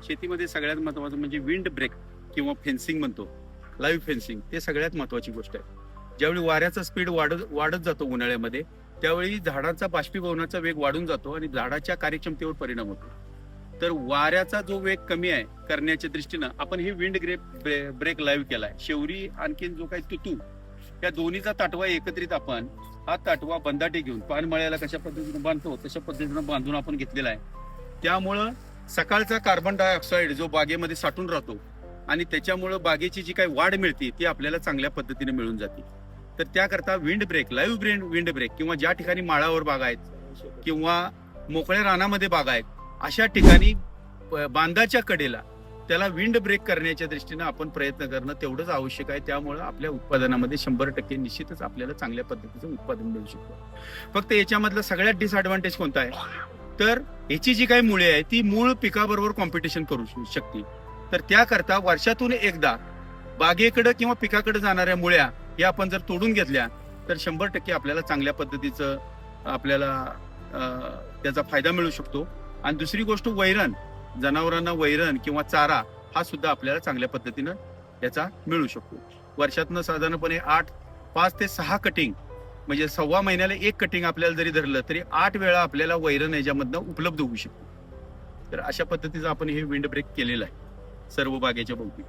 शेतीमध्ये सगळ्यात महत्वाचं म्हणजे विंड ब्रेक किंवा फेन्सिंग म्हणतो, लाईव्ह फेन्सिंग. ते सगळ्यात महत्वाची गोष्ट आहे. ज्यावेळी वाऱ्याचा स्पीड वाढत वाढत जातो उन्हाळ्यामध्ये, त्यावेळी झाडाचा बाष्पीभवनाचा वेग वाढून जातो आणि झाडाच्या कार्यक्षमतेवर परिणाम होतो. तर वाऱ्याचा जो वेग कमी आहे करण्याच्या दृष्टीनं आपण हे विंड ब्रेक लाईव्ह केलाय. शेवरी आणखीन जो काही तुतू, या दोन्हीचा ताटवा एकत्रित आपण हा ताटवा बंदाटे घेऊन पानमळ्याला कशा पद्धतीने बांधतो तशा पद्धतीनं बांधून आपण घेतलेला आहे. त्यामुळं सकाळचा कार्बन डायऑक्साईड जो बागेमध्ये साठून राहतो आणि त्याच्यामुळं बागेची जी काही वाढ मिळते ती आपल्याला चांगल्या पद्धतीने मिळून जाते. तर त्याकरता windbreak, live windbreak किंवा ज्या ठिकाणी माळावर बागा आहेत किंवा मोकळ्या रानामध्ये बागा आहेत, अशा ठिकाणी बांधाच्या कडेला त्याला विंड ब्रेक करण्याच्या दृष्टीनं आपण प्रयत्न करणं तेवढंच आवश्यक आहे. त्यामुळं आपल्या उत्पादनामध्ये 100% निश्चितच आपल्याला चांगल्या पद्धतीचं उत्पादन मिळू शकतो. फक्त याच्यामधलं सगळ्यात डिसएडव्हान्टेज कोणता आहे, तर याची जी काही मुळे आहे ती मूळ पिकाबरोबर कॉम्पिटिशन करू शकते. तर त्याकरता वर्षातून एकदा बागेकडे किंवा पिकाकडे जाणाऱ्या मुळ्या या आपण जर तोडून घेतल्या तर 100% आपल्याला चांगल्या पद्धतीचं आपल्याला त्याचा फायदा मिळू शकतो. आणि दुसरी गोष्ट वैरण, जनावरांना वैरण किंवा चारा हा सुद्धा आपल्याला चांगल्या पद्धतीनं याचा मिळू शकतो. वर्षातनं साधारणपणे 5 ते 6 कटिंग म्हणजे 1.25 महिन्याला 1 कटिंग आपल्याला जरी धरलं तरी 8 वेळा आपल्याला वैरण याच्यामधनं उपलब्ध होऊ शकतो. तर अशा पद्धतीचं आपण हे विंड ब्रेक केलेलं आहे सर्व बागेच्या भोवती.